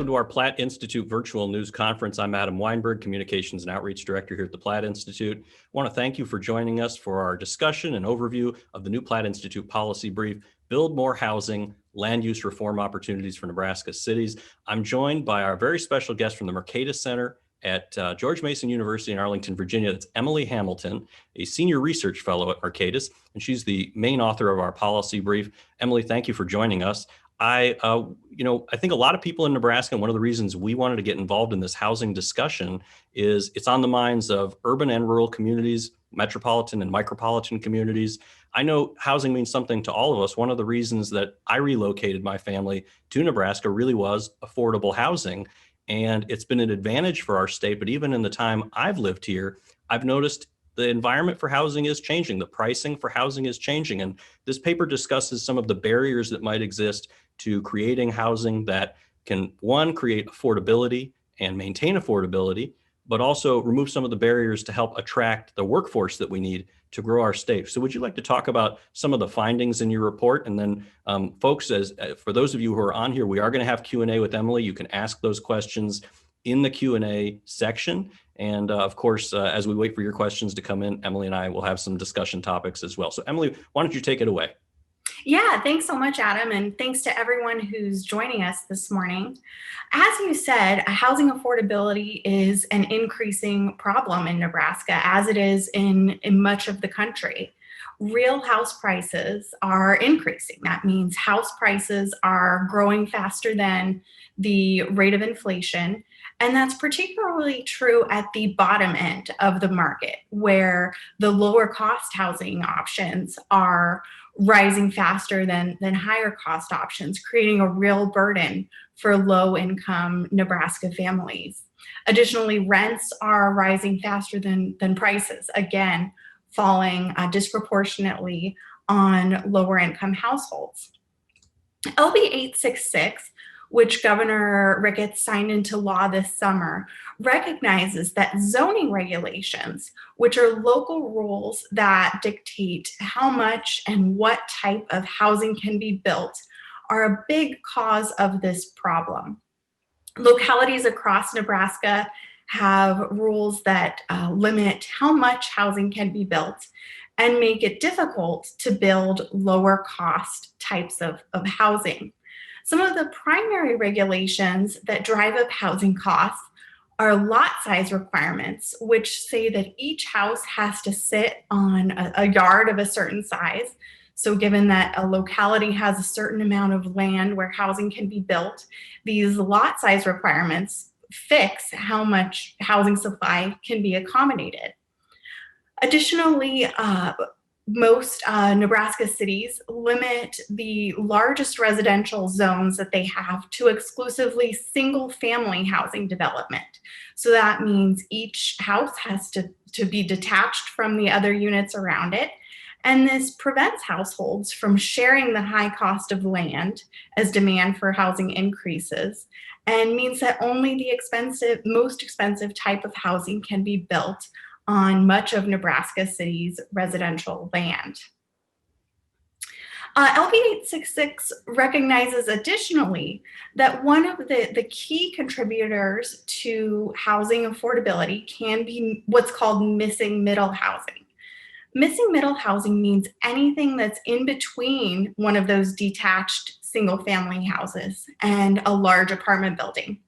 welcome to our Platt Institute Virtual News Conference. I'm Adam Weinberg, Communications and Outreach Director here at the Platt Institute. I want to thank you for joining us for our discussion and overview of the new Platt Institute Policy Brief, Build More Housing, Land Use Reform Opportunities for Nebraska Cities. I'm joined by our very special guest from the Mercatus Center at George Mason University in Arlington, Virginia. That's Emily Hamilton, a senior research fellow at Mercatus, and she's the main author of our policy brief. Emily, thank you for joining us. I think a lot of people in Nebraska, and one of the reasons we wanted to get involved in this housing discussion is it's on the minds of urban and rural communities, metropolitan and micropolitan communities. I know housing means something to all of us. One of the reasons that I relocated my family to Nebraska really was affordable housing. And it's been an advantage for our state, but even in the time I've lived here, I've noticed the environment for housing is changing. The pricing for housing is changing. And this paper discusses some of the barriers that might exist to creating housing that can, one, create affordability and maintain affordability, but also remove some of the barriers to help attract the workforce that we need to grow our state. So would you like to talk about some of the findings in your report? And then folks, for those of you who are on here, we are going to have Q&A with Emily. You can ask those questions in the Q&A section. And of course, as we wait for your questions to come in, Emily and I will have some discussion topics as well. So Emily, why don't you take it away? Yeah, thanks so much, Adam, and thanks to everyone who's joining us this morning. As you said, housing affordability is an increasing problem in Nebraska, as it is in much of the country. Real house prices are increasing. That means house prices are growing faster than the rate of inflation. And that's particularly true at the bottom end of the market, where the lower cost housing options are rising faster than higher cost options, creating a real burden for low income Nebraska families. Additionally, rents are rising faster than prices, again, falling disproportionately on lower income households. LB 866, which Governor Ricketts signed into law this summer, recognizes that zoning regulations, which are local rules that dictate how much and what type of housing can be built, are a big cause of this problem. Localities across Nebraska have rules that limit how much housing can be built and make it difficult to build lower cost types of housing. Some of the primary regulations that drive up housing costs are lot size requirements, which say that each house has to sit on a yard of a certain size. So given that a locality has a certain amount of land where housing can be built, these lot size requirements fix how much housing supply can be accommodated. Additionally, most Nebraska cities limit the largest residential zones that they have to exclusively single-family housing development. So that means each house has to be detached from the other units around it. And this prevents households from sharing the high cost of land as demand for housing increases, and means that only the most expensive type of housing can be built on much of Nebraska City's residential land. LB 866 recognizes additionally that one of the key contributors to housing affordability can be what's called missing middle housing. Missing middle housing means anything that's in between one of those detached single-family houses and a large apartment building.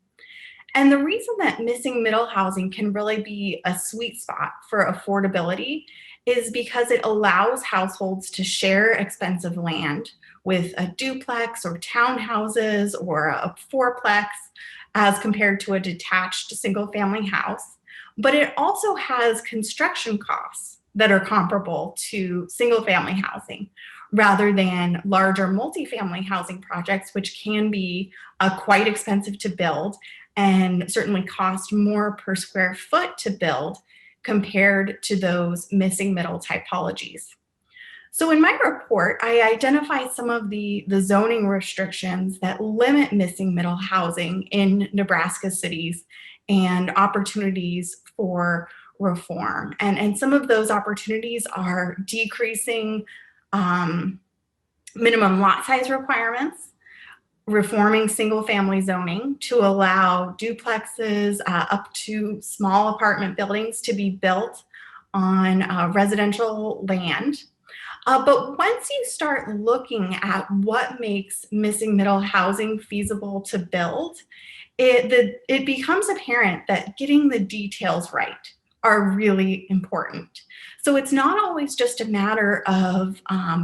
And the reason that missing middle housing can really be a sweet spot for affordability is because it allows households to share expensive land with a duplex or townhouses or a fourplex as compared to a detached single-family house. But it also has construction costs that are comparable to single-family housing, rather than larger multifamily housing projects, which can be quite expensive to build and certainly cost more per square foot to build compared to those missing middle typologies. So in my report, I identified some of the zoning restrictions that limit missing middle housing in Nebraska cities and opportunities for reform. And some of those opportunities are decreasing minimum lot size requirements, reforming single family zoning to allow duplexes up to small apartment buildings to be built on residential land. But once you start looking at what makes missing middle housing feasible to build, it becomes apparent that getting the details right are really important. So it's not always just a matter of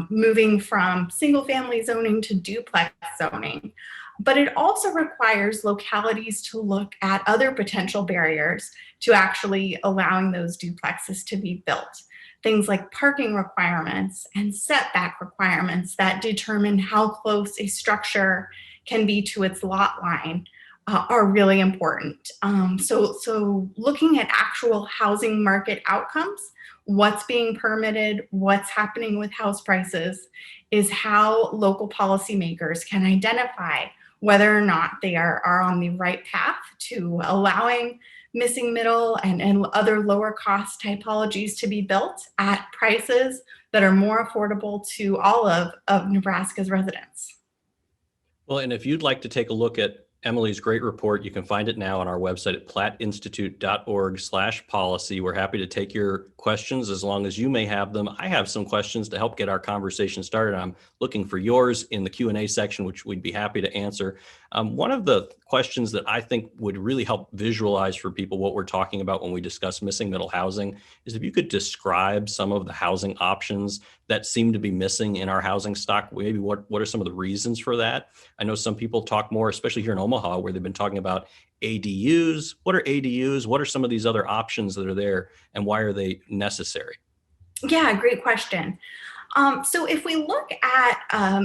moving from single family zoning to duplex zoning, but it also requires localities to look at other potential barriers to actually allowing those duplexes to be built. Things like parking requirements and setback requirements that determine how close a structure can be to its lot line are really important. So looking at actual housing market outcomes, what's being permitted, what's happening with house prices, is how local policymakers can identify whether or not they are on the right path to allowing missing middle and other lower cost typologies to be built at prices that are more affordable to all of Nebraska's residents. Well, and if you'd like to take a look at Emily's great report, you can find it now on our website at platteinstitute.org/policy. We're happy to take your questions as long as you may have them. I have some questions to help get our conversation started. I'm looking for yours in the Q&A section, which we'd be happy to answer. One of the questions that I think would really help visualize for people what we're talking about when we discuss missing middle housing is if you could describe some of the housing options that seem to be missing in our housing stock. Maybe what are some of the reasons for that? I know some people talk more, especially here in Omaha, where they've been talking about ADUs. What are ADUs? What are some of these other options that are there, and why are they necessary? Yeah, great question. So if we look at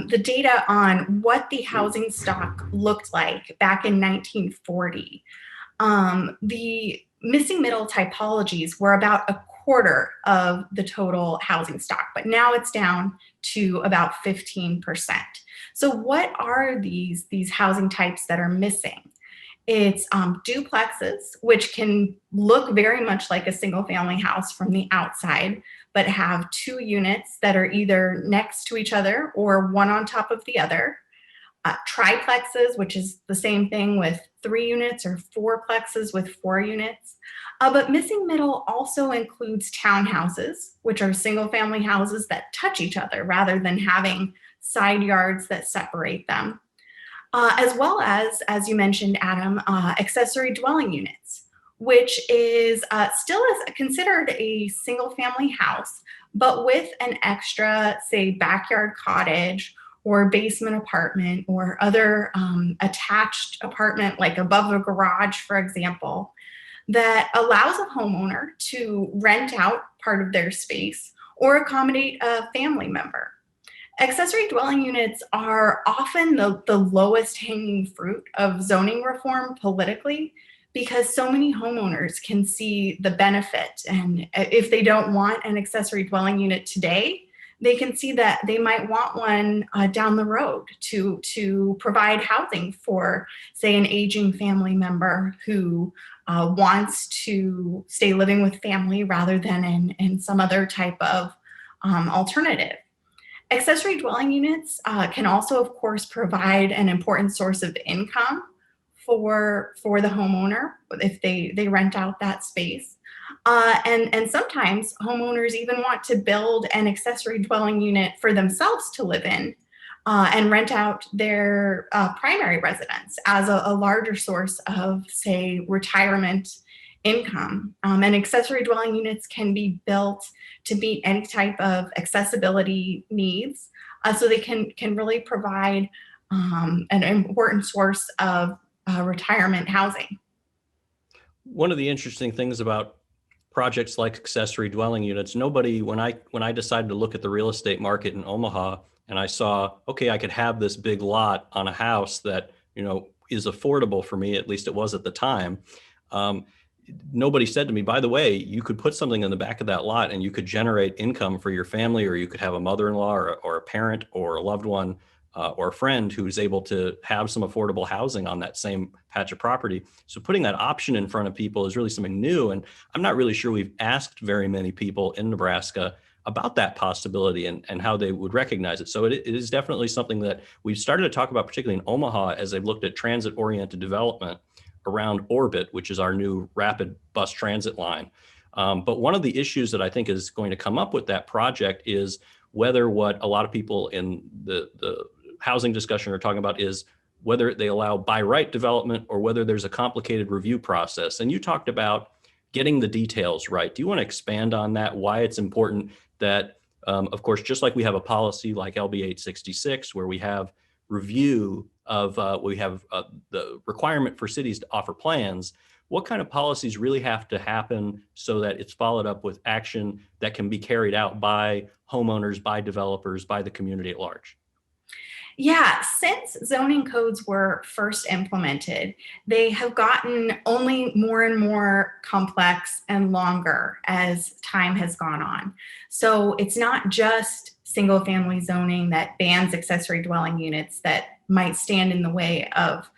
the data on what the housing stock looked like back in 1940, the missing middle typologies were about a quarter of the total housing stock, but now it's down to about 15%. So what are these housing types that are missing? It's duplexes, which can look very much like a single family house from the outside, but have two units that are either next to each other or one on top of the other. Triplexes, which is the same thing with 3 units, or fourplexes with 4 units. But missing middle also includes townhouses, which are single family houses that touch each other rather than having side yards that separate them. As well as you mentioned, Adam, accessory dwelling units, which is still is considered a single family house, but with an extra, say, backyard cottage or basement apartment or other attached apartment, like above a garage, for example, that allows a homeowner to rent out part of their space or accommodate a family member. Accessory dwelling units are often the lowest hanging fruit of zoning reform politically, because so many homeowners can see the benefit. And if they don't want an accessory dwelling unit today, they can see that they might want one down the road to provide housing for, say, an aging family member who wants to stay living with family rather than in some other type of alternative. Accessory dwelling units can also, of course, provide an important source of income for the homeowner if they rent out that space. And sometimes homeowners even want to build an accessory dwelling unit for themselves to live in and rent out their primary residence as a larger source of, say, retirement income. And accessory dwelling units can be built to meet any type of accessibility needs. So they can really provide an important source of retirement housing. One of the interesting things about projects like accessory dwelling units, nobody, when I decided to look at the real estate market in Omaha and I saw, okay, I could have this big lot on a house that, is affordable for me, at least it was at the time. Nobody said to me, by the way, you could put something in the back of that lot and you could generate income for your family, or you could have a mother-in-law or a parent or a loved one or a friend who's able to have some affordable housing on that same patch of property. So putting that option in front of people is really something new. And I'm not really sure we've asked very many people in Nebraska about that possibility and how they would recognize it. So it is definitely something that we've started to talk about, particularly in Omaha, as they've looked at transit-oriented development around Orbit, which is our new rapid bus transit line. But one of the issues that I think is going to come up with that project is whether what a lot of people in the housing discussion are talking about is whether they allow by right development or whether there's a complicated review process. And you talked about getting the details right. Do you want to expand on that, why it's important that, of course, just like we have a policy like LB 866, where we have review of, the requirement for cities to offer plans, what kind of policies really have to happen so that it's followed up with action that can be carried out by homeowners, by developers, by the community at large? Yeah, since zoning codes were first implemented, they have gotten only more and more complex and longer as time has gone on. So it's not just single family zoning that bans accessory dwelling units that might stand in the way of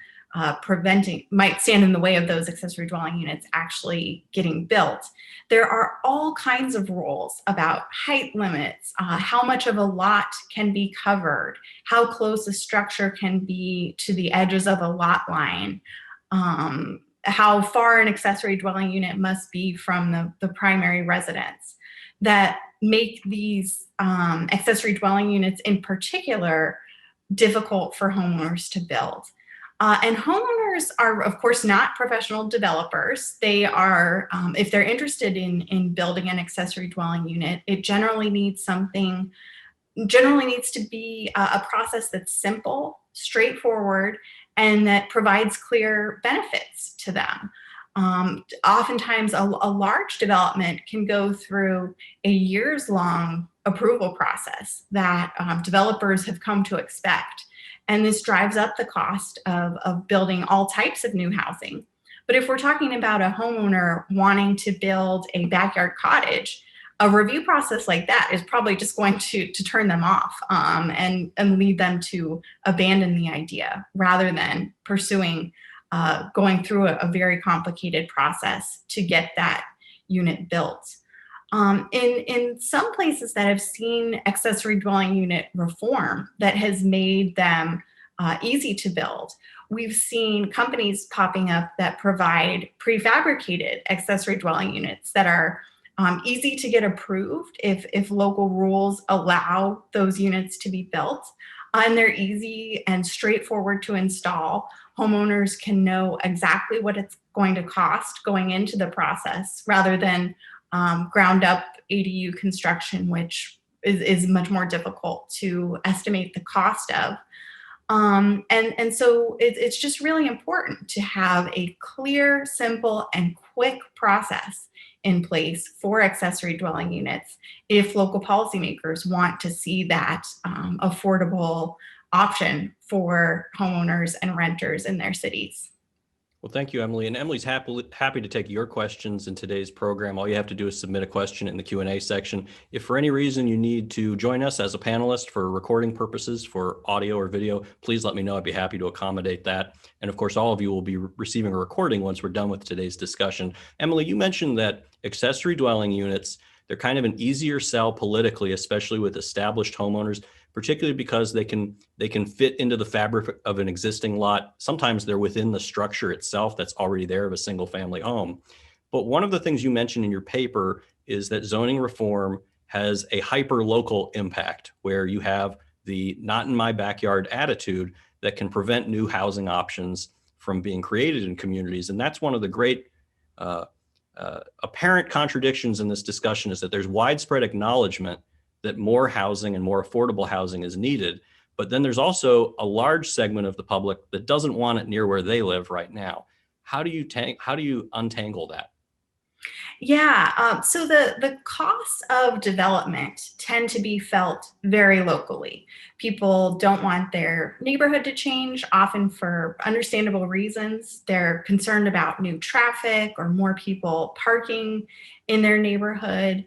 might stand in the way of those accessory dwelling units actually getting built. There are all kinds of rules about height limits, how much of a lot can be covered, how close a structure can be to the edges of a lot line, how far an accessory dwelling unit must be from the primary residence, that make these accessory dwelling units in particular difficult for homeowners to build. And homeowners are, of course, not professional developers. They are, if they're interested in building an accessory dwelling unit, it generally needs to be a process that's simple, straightforward, and that provides clear benefits to them. Oftentimes, a large development can go through a years-long approval process that developers have come to expect. And this drives up the cost of building all types of new housing. But if we're talking about a homeowner wanting to build a backyard cottage, a review process like that is probably just going to turn them off and lead them to abandon the idea rather than pursuing going through a very complicated process to get that unit built. In some places that have seen accessory dwelling unit reform that has made them easy to build, we've seen companies popping up that provide prefabricated accessory dwelling units that are easy to get approved if local rules allow those units to be built. And they're easy and straightforward to install. Homeowners can know exactly what it's going to cost going into the process rather than ground up ADU construction, which is much more difficult to estimate the cost of. And so it's just really important to have a clear, simple, and quick process in place for accessory dwelling units if local policymakers want to see that affordable option for homeowners and renters in their cities. Well, thank you, Emily. And Emily's happy to take your questions in today's program. All you have to do is submit a question in the Q&A section. If for any reason you need to join us as a panelist for recording purposes for audio or video, please let me know. I'd be happy to accommodate that. And of course, all of you will be receiving a recording once we're done with today's discussion. Emily, you mentioned that accessory dwelling units, they're kind of an easier sell politically, especially with established homeowners, particularly because they can fit into the fabric of an existing lot. Sometimes they're within the structure itself that's already there of a single family home. But one of the things you mentioned in your paper is that zoning reform has a hyper local impact where you have the not in my backyard attitude that can prevent new housing options from being created in communities. And that's one of the great apparent contradictions in this discussion, is that there's widespread acknowledgement that more housing and more affordable housing is needed. But then there's also a large segment of the public that doesn't want it near where they live right now. How do you untangle that? Yeah, so the costs of development tend to be felt very locally. People don't want their neighborhood to change, often for understandable reasons. They're concerned about new traffic or more people parking in their neighborhood,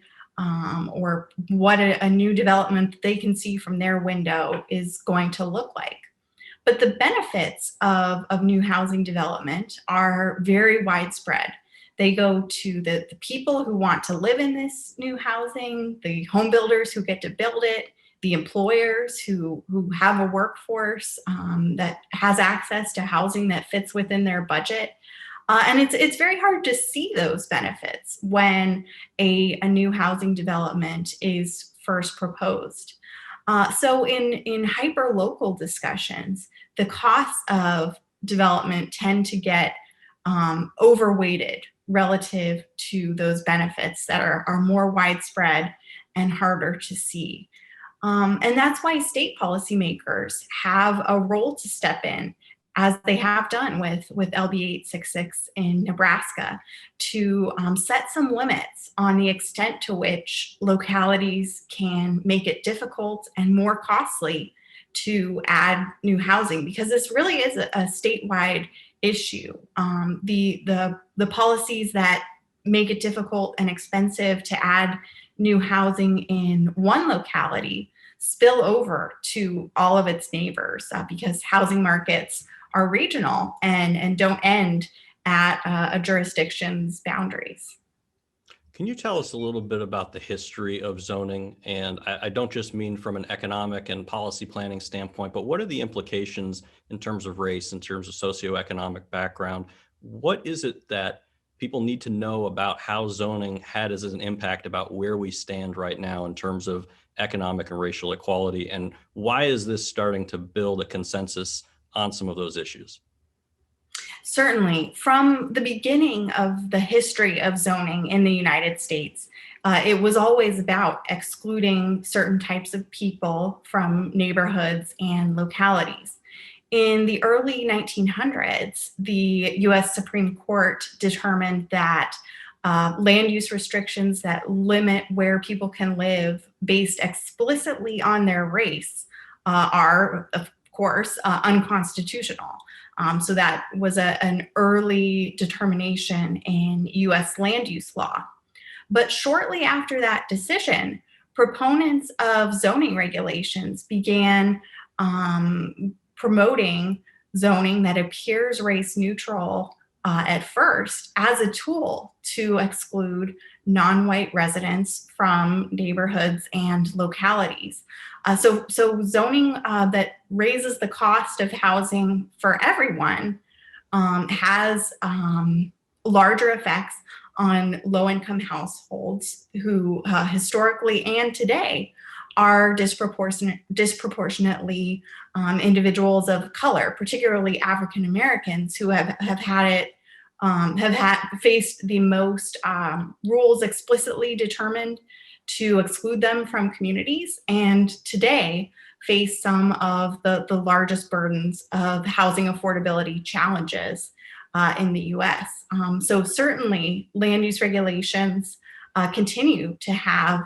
or what a new development they can see from their window is going to look like. But the benefits of new housing development are very widespread. They go to the people who want to live in this new housing, the home builders who get to build it, the employers who have a workforce that has access to housing that fits within their budget. And it's very hard to see those benefits when a new housing development is first proposed. So in hyper local discussions, the costs of development tend to get overweighted relative to those benefits that are more widespread and harder to see. And that's why state policymakers have a role to step in, as they have done with LB 866 in Nebraska, to set some limits on the extent to which localities can make it difficult and more costly to add new housing, because this really is a statewide issue. The policies that make it difficult and expensive to add new housing in one locality spill over to all of its neighbors, because housing markets are regional and don't end at a jurisdiction's boundaries. Can you tell us a little bit about the history of zoning? And I don't just mean from an economic and policy planning standpoint, but what are the implications in terms of race, in terms of socioeconomic background? What is it that people need to know about how zoning had as an impact about where we stand right now in terms of economic and racial equality? And why is this starting to build a consensus on some of those issues? Certainly, from the beginning of the history of zoning in the United States, it was always about excluding certain types of people from neighborhoods and localities. In the early 1900s, the US Supreme Court determined that land use restrictions that limit where people can live based explicitly on their race are, of course, unconstitutional. So that was an early determination in US land use law. But shortly after that decision, proponents of zoning regulations began promoting zoning that appears race neutral at first as a tool to exclude non-white residents from neighborhoods and localities. So zoning that raises the cost of housing for everyone has larger effects on low-income households who historically and today are disproportionately individuals of color, particularly African Americans, who have faced the most rules explicitly determined to exclude them from communities, and today face some of the largest burdens of housing affordability challenges in the US. So certainly land use regulations continue to have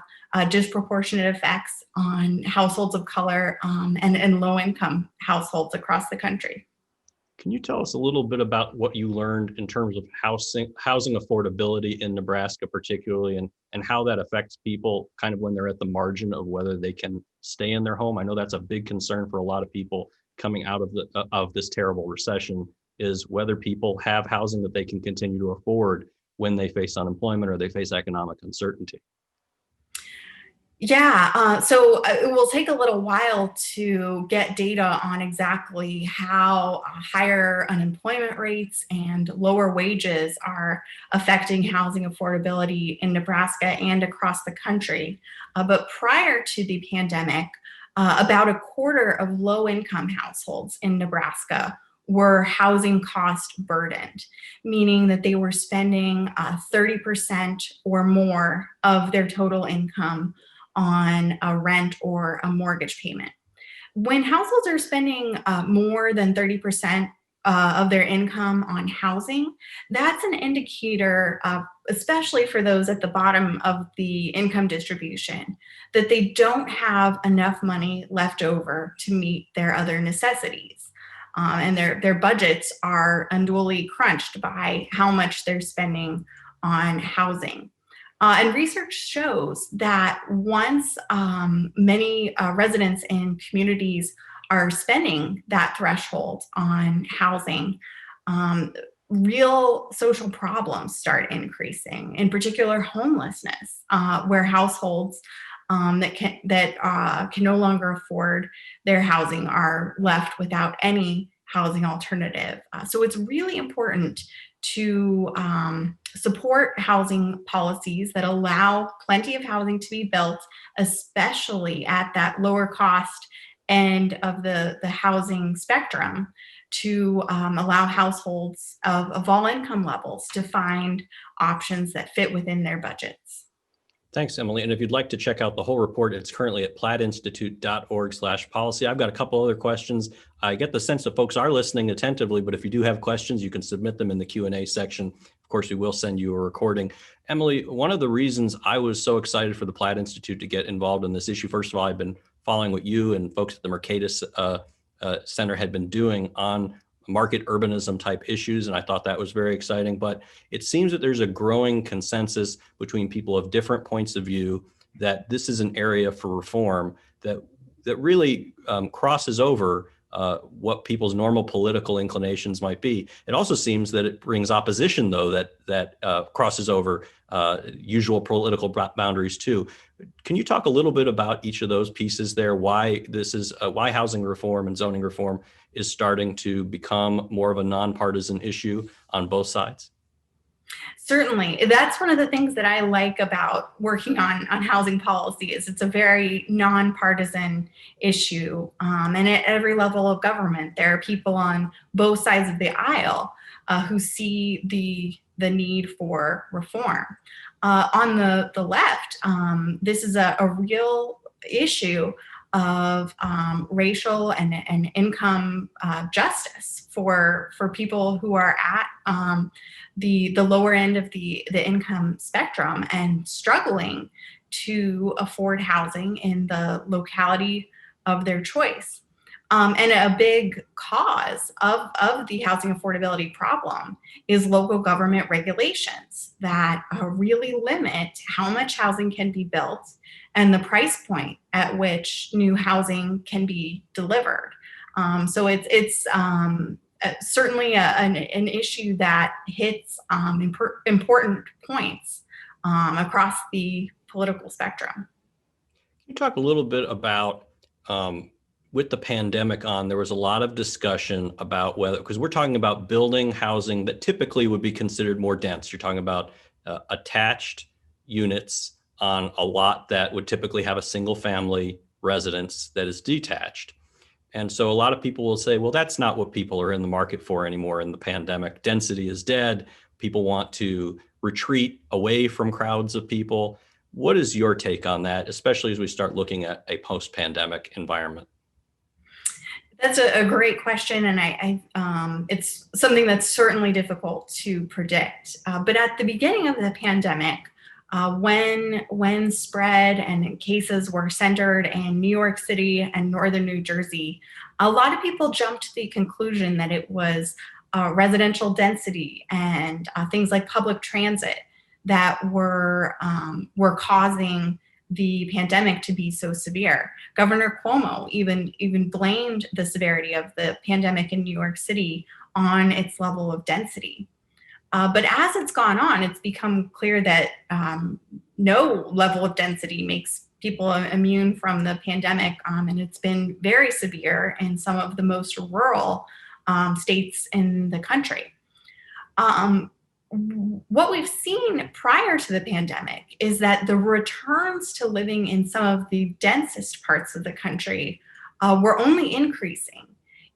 disproportionate effects on households of color and low-income households across the country. Can you tell us a little bit about what you learned in terms of housing affordability in Nebraska, particularly, and how that affects people kind of when they're at the margin of whether they can stay in their home? I know that's a big concern for a lot of people coming out of this terrible recession, is whether people have housing that they can continue to afford when they face unemployment or they face economic uncertainty. Yeah, so it will take a little while to get data on exactly how higher unemployment rates and lower wages are affecting housing affordability in Nebraska and across the country. But prior to the pandemic, about a quarter of low-income households in Nebraska were housing cost burdened, meaning that they were spending 30% or more of their total income on a rent or a mortgage payment. When households are spending more than 30% of their income on housing, that's an indicator, especially for those at the bottom of the income distribution, that they don't have enough money left over to meet their other necessities. And their budgets are unduly crunched by how much they're spending on housing. And research shows that once many residents in communities are spending that threshold on housing, real social problems start increasing, in particular homelessness, where households can no longer afford their housing are left without any housing alternative. So it's really important to support housing policies that allow plenty of housing to be built, especially at that lower cost end of the housing spectrum, to allow households of all income levels to find options that fit within their budgets. Thanks, Emily. And if you'd like to check out the whole report, it's currently at plattinstitute.org/policy. I've got a couple other questions. I get the sense that folks are listening attentively, but if you do have questions, you can submit them in the Q&A section. Of course, we will send you a recording. Emily, one of the reasons I was so excited for the Platt Institute to get involved in this issue, first of all, I've been following what you and folks at the Mercatus Center had been doing on market urbanism type issues, and I thought that was very exciting. But it seems that there's a growing consensus between people of different points of view that this is an area for reform that really crosses over what people's normal political inclinations might be. It also seems that it brings opposition, though, that crosses over usual political boundaries too. Can you talk a little bit about each of those pieces there? Why this is why housing reform and zoning reform is starting to become more of a nonpartisan issue on both sides? Certainly. That's one of the things that I like about working on housing policy is it's a very nonpartisan issue. And at every level of government, there are people on both sides of the aisle who see the need for reform. On the left, this is a real issue of racial and income justice for people who are at the lower end of the income spectrum and struggling to afford housing in the locality of their choice. And a big cause of the housing affordability problem is local government regulations that really limit how much housing can be built and the price point at which new housing can be delivered. So it's certainly an issue that hits important points across the political spectrum. Can you talk a little bit about with the pandemic on, there was a lot of discussion about whether, because we're talking about building housing that typically would be considered more dense. You're talking about attached units on a lot that would typically have a single family residence that is detached. And so a lot of people will say, well, that's not what people are in the market for anymore in the pandemic. Density is dead. People want to retreat away from crowds of people. What is your take on that, especially as we start looking at a post-pandemic environment? That's a great question, and it's something that's certainly difficult to predict. But at the beginning of the pandemic, when spread and cases were centered in New York City and northern New Jersey, a lot of people jumped to the conclusion that it was residential density and things like public transit that were causing the pandemic to be so severe. Governor Cuomo even blamed the severity of the pandemic in New York City on its level of density. But as it's gone on, it's become clear that no level of density makes people immune from the pandemic, and it's been very severe in some of the most rural states in the country. What we've seen prior to the pandemic is that the returns to living in some of the densest parts of the country were only increasing,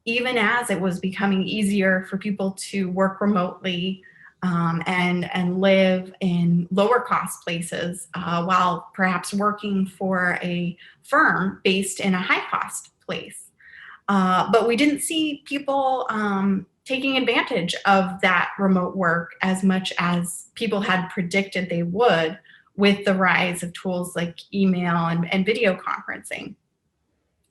even as it was becoming easier for people to work remotely and live in lower cost places while perhaps working for a firm based in a high cost place. But we didn't see people taking advantage of that remote work as much as people had predicted they would with the rise of tools like email and video conferencing.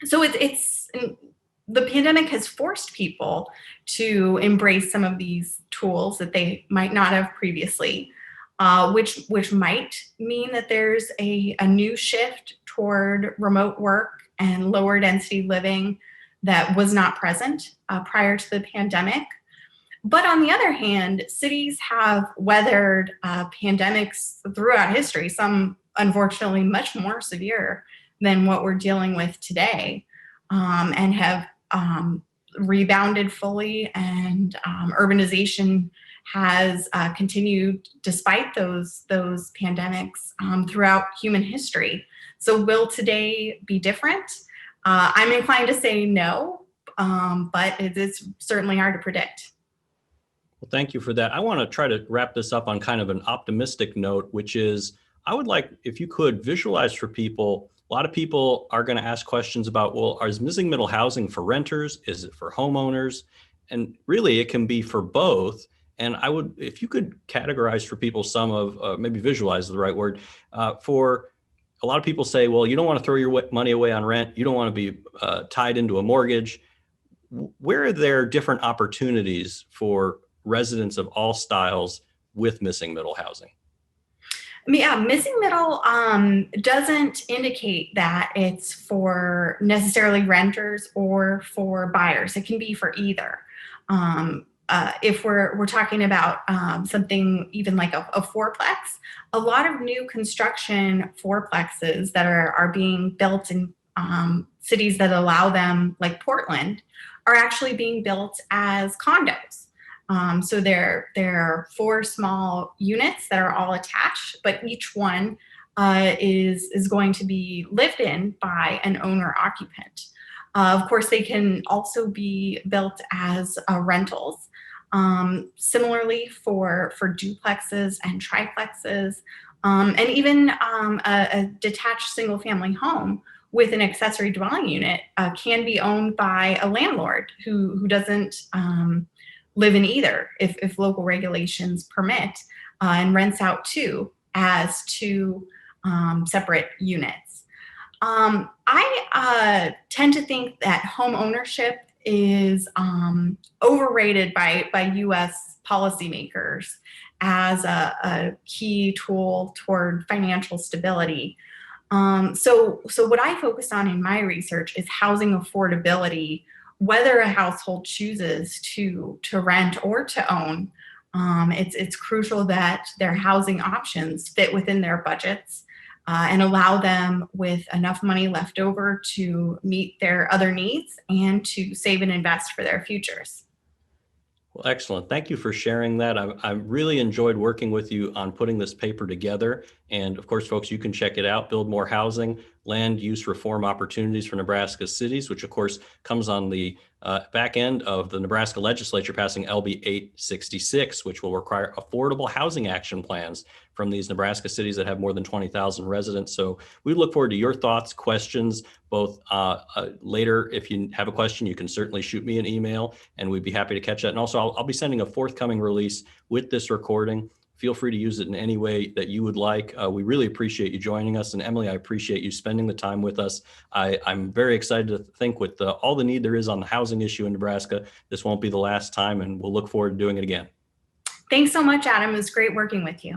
So the pandemic has forced people to embrace some of these tools that they might not have previously, which might mean that there's a new shift toward remote work and lower density living that was not present prior to the pandemic. But on the other hand, cities have weathered pandemics throughout history, some unfortunately much more severe than what we're dealing with today, and have rebounded fully, and urbanization has continued despite those pandemics throughout human history. So will today be different? I'm inclined to say no, but it is certainly hard to predict. Well, thank you for that. I want to try to wrap this up on kind of an optimistic note, which is I would like if you could visualize for people. A lot of people are going to ask questions about, well, is missing middle housing for renters? Is it for homeowners? And really, it can be for both. And I would, if you could categorize for people some of, maybe visualize is the right word, for a lot of people say, well, you don't want to throw your money away on rent. You don't want to be tied into a mortgage. Where are there different opportunities for residents of all styles with missing middle housing? Yeah, missing middle doesn't indicate that it's for necessarily renters or for buyers. It can be for either. If we're talking about something even like a fourplex, a lot of new construction fourplexes that are being built in cities that allow them, like Portland, are actually being built as condos. So there are four small units that are all attached, but each one is going to be lived in by an owner occupant. Of course, they can also be built as rentals. Similarly for duplexes and triplexes, and even a detached single family home with an accessory dwelling unit can be owned by a landlord who doesn't live in either if local regulations permit, and rents out too as two separate units. I tend to think that home ownership is overrated by US policymakers as a key tool toward financial stability. So what I focus on in my research is housing affordability, whether a household chooses to rent or to own. It's crucial that their housing options fit within their budgets and allow them with enough money left over to meet their other needs and to save and invest for their futures. Well, excellent. Thank you for sharing that. I really enjoyed working with you on putting this paper together. And of course, folks, you can check it out, Build More Housing, Land Use Reform Opportunities for Nebraska Cities, which of course comes on the back end of the Nebraska legislature passing LB 866, which will require affordable housing action plans from these Nebraska cities that have more than 20,000 residents. So we look forward to your thoughts, questions, both later. If you have a question, you can certainly shoot me an email and we'd be happy to catch that. And also I'll be sending a forthcoming release with this recording. Feel free to use it in any way that you would like. We really appreciate you joining us. And Emily, I appreciate you spending the time with us. I'm very excited to think with all the need there is on the housing issue in Nebraska, this won't be the last time, and we'll look forward to doing it again. Thanks so much, Adam. It was great working with you.